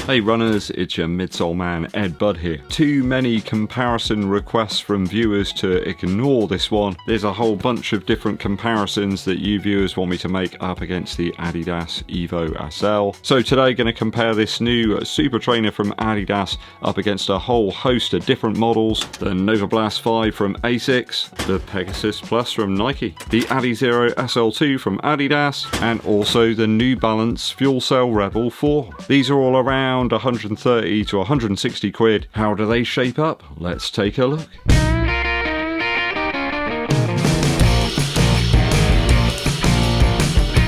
Hey runners, it's your midsole man Eddbud here. Too many comparison requests from viewers to ignore this one. There's a whole bunch of different comparisons that you viewers want me to make up against the Adidas Evo SL. So today going to compare this new super trainer from Adidas up against a whole host of different models. The Novablast 5 from Asics, the Pegasus Plus from Nike, the Adizero Sl2 from Adidas, and also the New Balance Fuel Cell Rebel 4. These are all around 130 to 160 quid. How do they shape up? Let's take a look.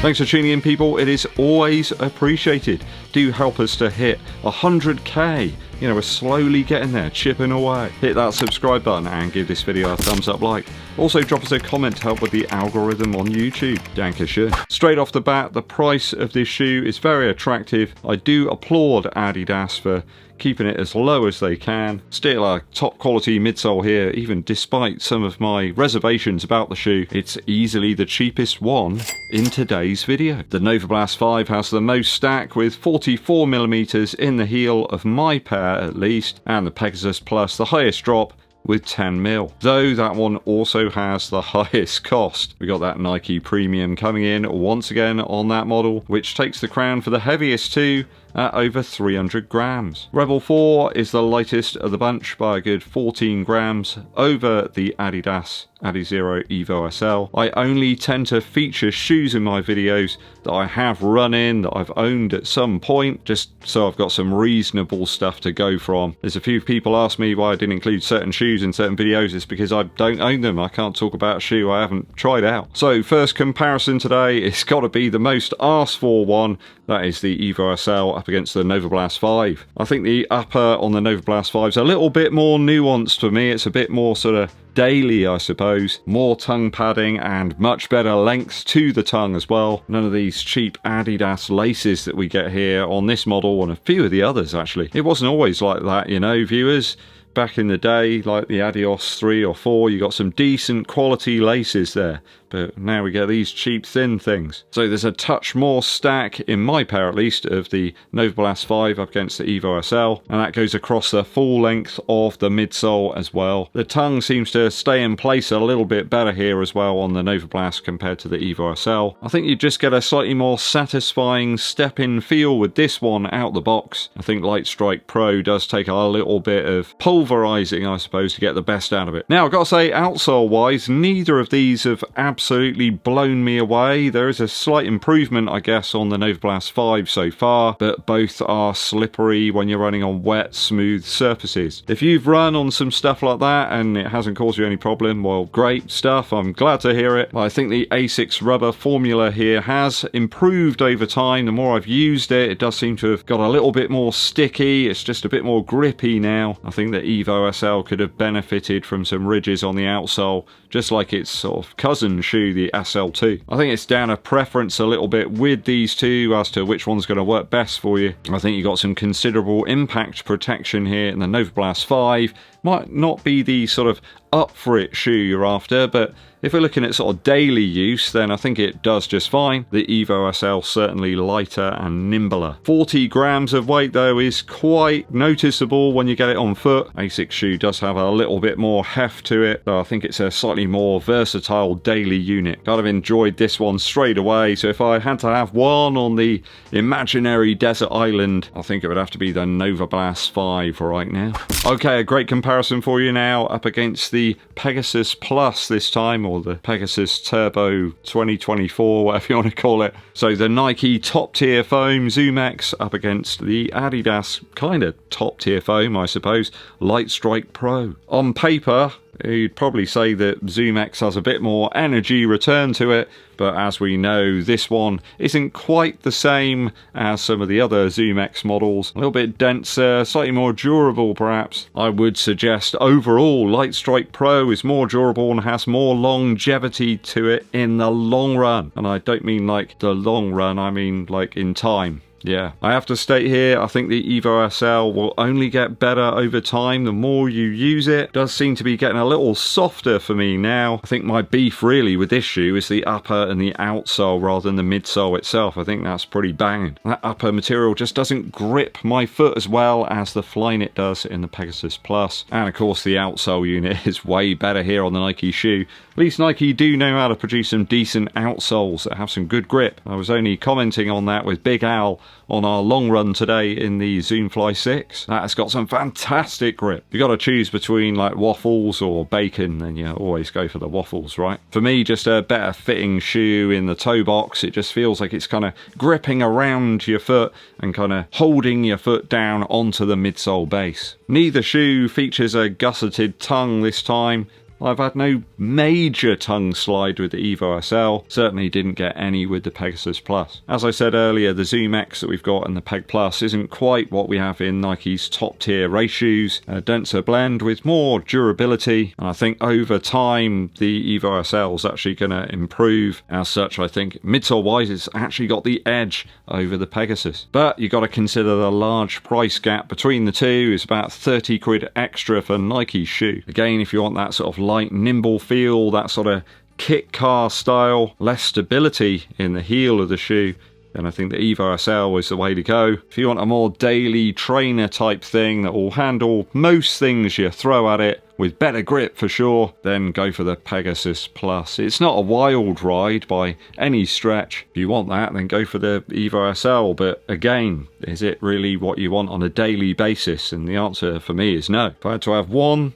Thanks for tuning in, people. It is always appreciated. Do help us to hit 100k. You know, we're slowly getting there, chipping away. Hit that subscribe button and give this video a thumbs up like. Also drop us a comment to help with the algorithm on YouTube. Dankeschön. Straight off the bat, the price of this shoe is very attractive. I do applaud Adidas for keeping it as low as they can. Still a top quality midsole here, even despite some of my reservations about the shoe. It's easily the cheapest one in today's video. The Novablast 5 has the most stack with 44mm in the heel of my pair at least, and the Pegasus Plus the highest drop with 10mm, though that one also has the highest cost. We got that Nike Premium coming in once again on that model, which takes the crown for the heaviest too, at over 300 grams. Rebel 4 is the lightest of the bunch by a good 14 grams over the Adidas Adizero Evo SL. I only tend to feature shoes in my videos that I have run in, that I've owned at some point, just so I've got some reasonable stuff to go from. There's a few people ask me why I didn't include certain shoes in certain videos. It's because I don't own them. I can't talk about a shoe I haven't tried out. So first comparison today, it's got to be the most asked for one. That is the Evo SL up against the Novablast 5. I think the upper on the Novablast 5 is a little bit more nuanced for me. It's a bit more sort of daily, I suppose. More tongue padding and much better length to the tongue as well. None of these cheap Adidas laces that we get here on this model and a few of the others actually. It wasn't always like that, you know, viewers. Back in the day, like the Adios 3 or 4, you got some decent quality laces there. But now we get these cheap thin things. So there's a touch more stack, in my pair at least, of the Novablast 5 up against the Evo SL. And that goes across the full length of the midsole as well. The tongue seems to stay in place a little bit better here as well on the Novablast compared to the Evo SL. I think you just get a slightly more satisfying step-in feel with this one out the box. I think Lightstrike Pro does take a little bit of pulverizing, I suppose, to get the best out of it. Now, I've got to say, outsole-wise, neither of these have absolutely blown me away. There is a slight improvement, I guess, on the Novablast 5 so far, but both are slippery when you're running on wet, smooth surfaces. If you've run on some stuff like that and it hasn't caused you any problem, well, great stuff. I'm glad to hear it. I think the Asics rubber formula here has improved over time. The more I've used it, it does seem to have got a little bit more sticky. It's just a bit more grippy now. I think the Evo SL could have benefited from some ridges on the outsole, just like its sort of cousin shoe, the SL2. I think it's down a preference a little bit with these two as to which one's going to work best for you. I think you got some considerable impact protection here in the Novablast 5. Might not be the sort of up for it shoe you're after, but if we're looking at sort of daily use, then I think it does just fine. The Evo SL certainly lighter and nimbler. 40 grams of weight though is quite noticeable when you get it on foot. Asics shoe does have a little bit more heft to it, so I think it's a slightly more versatile daily unit. Kind of enjoyed this one straight away, so if I had to have one on the imaginary desert island, I think it would have to be the Novablast 5 right now. Okay, a great comparison for you now up against the Pegasus Plus this time, or the Pegasus Turbo 2024, whatever you want to call it. So the Nike top tier foam ZoomX up against the Adidas kind of top tier foam, I suppose, Lightstrike Pro. On paper, you'd probably say that ZoomX has a bit more energy return to it, but as we know, this one isn't quite the same as some of the other ZoomX models. A little bit denser, slightly more durable perhaps. I would suggest overall Lightstrike Pro is more durable and has more longevity to it in the long run. And I don't mean like the long run, I mean like in time. Yeah, I have to state here, I think the Evo SL will only get better over time the more you use it. It does seem to be getting a little softer for me now. I think my beef really with this shoe is the upper and the outsole rather than the midsole itself. I think that's pretty banging. That upper material just doesn't grip my foot as well as the Flyknit does in the Pegasus Plus. And of course the outsole unit is way better here on the Nike shoe. At least Nike do know how to produce some decent outsoles that have some good grip. I was only commenting on that with Big Al on our long run today in the Zoomfly 6. That has got some fantastic grip. You got to choose between like waffles or bacon, then you always go for the waffles, right? For me, just a better fitting shoe in the toe box. It just feels like it's kind of gripping around your foot and kind of holding your foot down onto the midsole base. Neither shoe features a gusseted tongue this time. I've had no major tongue slide with the Evo SL, certainly didn't get any with the Pegasus Plus. As I said earlier, the Zoom X that we've got in the Peg Plus isn't quite what we have in Nike's top tier race shoes. A denser blend with more durability, and I think over time the Evo SL is actually going to improve. As such, I think midsole wise it's actually got the edge over the Pegasus. But you've got to consider the large price gap between the two is about 30 quid extra for Nike's shoe. Again, if you want that sort of light, nimble feel, that sort of kit car style, less stability in the heel of the shoe, then I think the Evo SL is the way to go. If you want a more daily trainer type thing that will handle most things you throw at it with better grip for sure, then go for the Pegasus Plus. It's not a wild ride by any stretch. If you want that, then go for the Evo SL, but again, is it really what you want on a daily basis? And the answer for me is no. If I had to have one,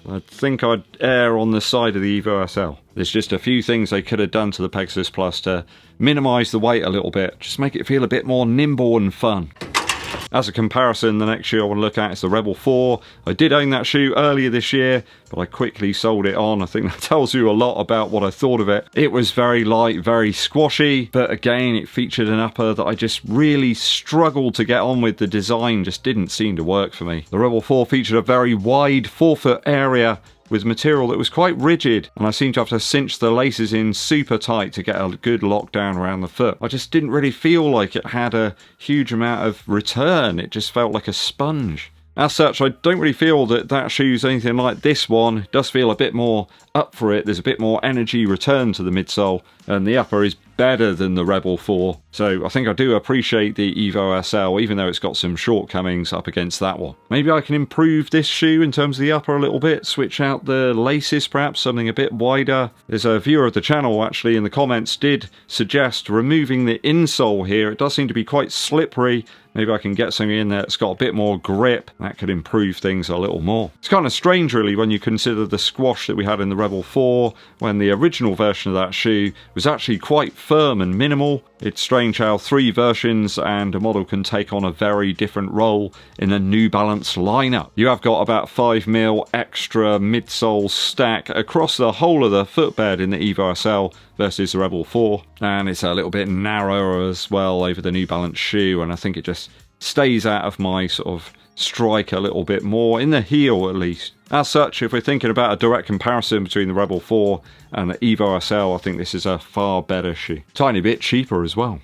I think I'd err on the side of the Evo SL. There's just a few things they could have done to the Pegasus Plus to minimise the weight a little bit, just make it feel a bit more nimble and fun. As a comparison, the next shoe I want to look at is the Rebel 4. I did own that shoe earlier this year, but I quickly sold it on. I think that tells you a lot about what I thought of it. It was very light, very squashy, but again, it featured an upper that I just really struggled to get on with. The design just didn't seem to work for me. The Rebel 4 featured a very wide forefoot area with material that was quite rigid, and I seemed to have to cinch the laces in super tight to get a good lockdown around the foot. I just didn't really feel like it had a huge amount of return. It just felt like a sponge. As such, I don't really feel that that shoe's anything like this one. It does feel a bit more up for it. There's a bit more energy return to the midsole, and the upper is better than the Rebel 4. So I think I do appreciate the Evo SL, even though it's got some shortcomings up against that one. Maybe I can improve this shoe in terms of the upper a little bit, switch out the laces, perhaps something a bit wider. There's a viewer of the channel actually in the comments did suggest removing the insole here. It does seem to be quite slippery. Maybe I can get something in there that's got a bit more grip. That could improve things a little more. It's kind of strange really when you consider the squash that we had in the Rebel 4, when the original version of that shoe was actually quite firm and minimal. It's strange how 3 versions and a model can take on a very different role in a New Balance lineup. You have got about 5mm extra midsole stack across the whole of the footbed in the Evo SL versus the Rebel 4, and it's a little bit narrower as well over the New Balance shoe, and I think it just stays out of my sort of strike a little bit more, in the heel at least. As such, if we're thinking about a direct comparison between the Rebel 4 and the Evo SL, I think this is a far better shoe. Tiny bit cheaper as well.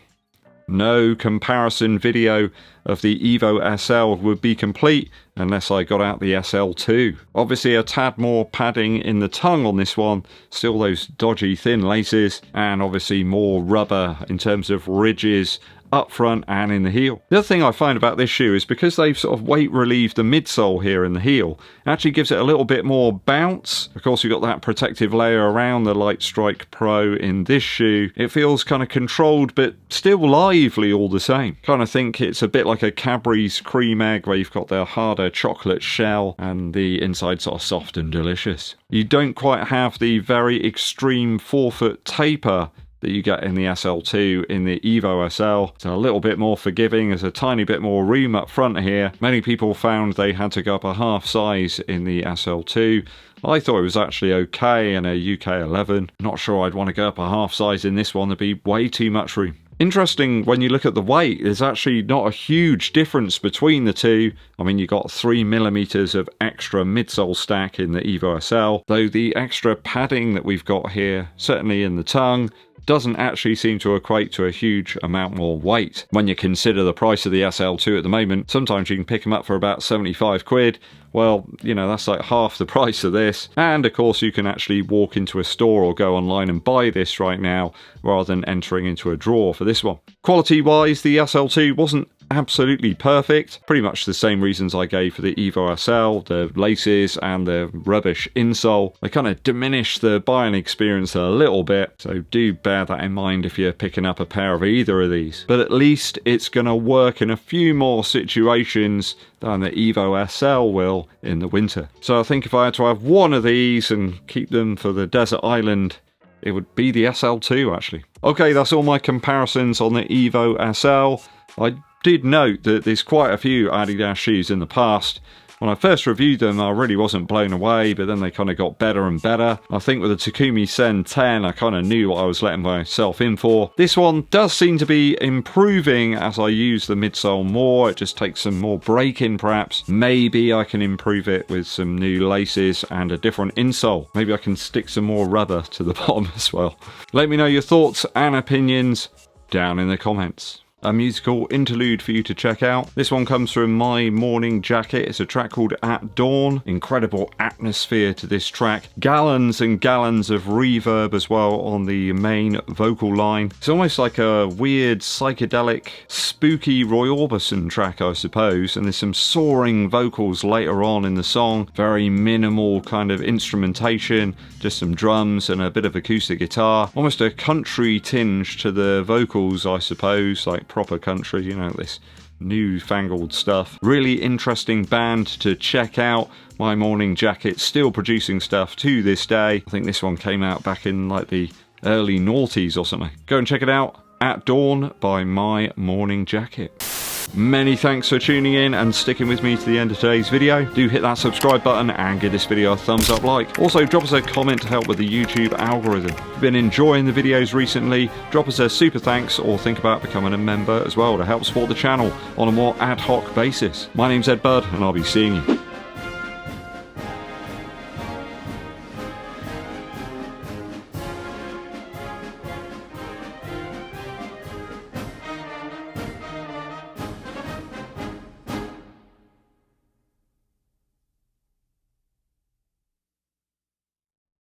No comparison video of the Evo SL would be complete unless I got out the SL2. Obviously a tad more padding in the tongue on this one, still those dodgy thin laces, and obviously more rubber in terms of ridges up front and in the heel. The other thing I find about this shoe is because they've sort of weight relieved the midsole here in the heel, it actually gives it a little bit more bounce. Of course, you've got that protective layer around the Light Strike Pro in this shoe. It feels kind of controlled but still lively all the same. Kind of think it's a bit like a Cadbury's cream egg where you've got the harder chocolate shell and the inside sort of soft and delicious. You don't quite have the very extreme forefoot taper that you get in the SL2 in the Evo SL. It's a little bit more forgiving. There's a tiny bit more room up front here. Many people found they had to go up a half size in the SL2. I thought it was actually okay in a UK 11. Not sure I'd want to go up a half size in this one. There'd be way too much room. Interesting, when you look at the weight, there's actually not a huge difference between the two. I mean, you got 3mm of extra midsole stack in the Evo SL, though the extra padding that we've got here, certainly in the tongue, doesn't actually seem to equate to a huge amount more weight. When you consider the price of the SL2 at the moment, sometimes you can pick them up for about 75 quid. Well, you know, that's like half the price of this. And of course, you can actually walk into a store or go online and buy this right now, rather than entering into a drawer for this one. Quality-wise, the SL2 wasn't absolutely perfect. Pretty much the same reasons I gave for the EVO SL, the laces and the rubbish insole. They kind of diminish the buying experience a little bit, so do bear that in mind if you're picking up a pair of either of these. But at least it's going to work in a few more situations than the EVO SL will in the winter. So I think if I had to have one of these and keep them for the desert island, it would be the SL2 actually. Okay, that's all my comparisons on the EVO SL. I did note that there's quite a few Adidas shoes in the past. When I first reviewed them, I really wasn't blown away, but then they kind of got better and better. I think with the Takumi Sen 10, I kind of knew what I was letting myself in for. This one does seem to be improving as I use the midsole more. It just takes some more braking perhaps. Maybe I can improve it with some new laces and a different insole. Maybe I can stick some more rubber to the bottom as well. Let me know your thoughts and opinions down in the comments. A musical interlude for you to check out. This one comes from My Morning Jacket. It's a track called At Dawn. Incredible atmosphere to this track. Gallons and gallons of reverb as well on the main vocal line. It's almost like a weird psychedelic spooky Roy Orbison track, I suppose, and there's some soaring vocals later on in the song. Very minimal kind of instrumentation, just some drums and a bit of acoustic guitar. Almost a country tinge to the vocals, I suppose, like proper country, you know, this newfangled stuff. Really interesting band to check out. My Morning Jacket still producing stuff to this day. I think this one came out back in like the early noughties or something. Go and check it out. At Dawn by My Morning Jacket. Many thanks for tuning in and sticking with me to the end of today's video. Do hit that subscribe button and give this video a thumbs up like. Also drop us a comment to help with the YouTube algorithm. If you've been enjoying the videos recently, drop us a super thanks or think about becoming a member as well to help support the channel on a more ad hoc basis. My name's Eddbud and I'll be seeing you